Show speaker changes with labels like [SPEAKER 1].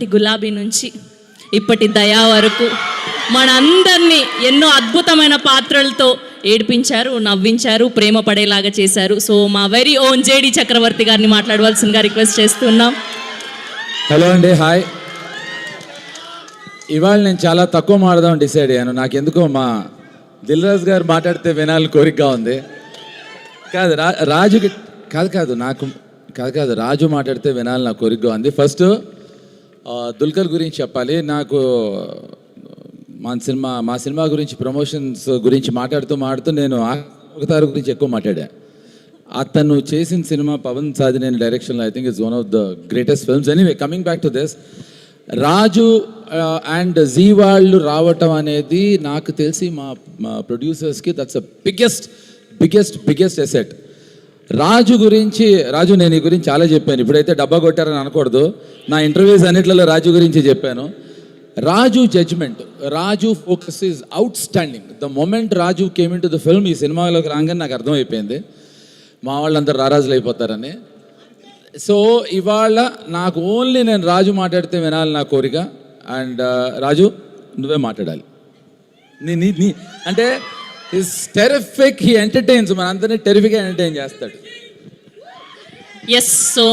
[SPEAKER 1] గులాబీ నుంచి ఇప్పటి దయా వరకు మనందరినీ ఎన్నో అద్భుతమైన పాత్రలతో ఏడిపించారు, నవ్వించారు, ప్రేమ పడేలాగా చేశారు. సో మా వెరీ ఓన్ జేడి చక్రవర్తి గారిని మాట్లాడవలసిందిగా రిక్వెస్ట్ చేస్తున్నాం.
[SPEAKER 2] హలో అండి, హాయ్. ఇవాళ నేను చాలా తక్కువ మాట్లాడదాం డిసైడ్ అయ్యాను. నాకెందుకో మా దిల్ రాజు గారు మాట్లాడితే వినాలని కోరికగా ఉంది. కాదు రాజుకి కాదు రాజు మాట్లాడితే వినాలని నాకు కోరికగా ఉంది. ఫస్ట్ దుల్కర్ గురించి చెప్పాలి. నాకు మా సినిమా గురించి ప్రమోషన్స్ గురించి మాట్లాడుతూ నేను అవతార్ గురించి ఎక్కువ మాట్లాడా. అతను చేసిన సినిమా పవన్ సాధినేని డైరెక్షన్లో I think it's one of the greatest films. Anyway, coming back to this, Raju and Zee వాళ్ళు రావటం అనేది నాకు తెలిసి మా ప్రొడ్యూసర్స్కి that's a biggest asset. Raju నేను ఈ గురించి చాలా చెప్పాను. ఇప్పుడైతే డబ్బా కొట్టారని అనకూడదు. నా ఇంటర్వ్యూస్ అన్నిట్లలో రాజు గురించి చెప్పాను. Raju judgment, Raju focus is outstanding. The moment Raju came into the film, ఈ సినిమాలోకి రాగానే నాకు అర్థమైపోయింది మా వాళ్ళందరూ రారాజులు అయిపోతారని. సో ఇవాళ నాకు నేను రాజు మాట్లాడితే వినాలి నా కోరిక. అండ్ రాజు, నువ్వే మాట్లాడాలి. నీ అంటే ఈస్ టెరిఫిక్, హీ ఎంటర్టైన్స్, మన అందరినీ టెరిఫిక్గా ఎంటర్టైన్ చేస్తాడు.
[SPEAKER 1] ఎస్. సో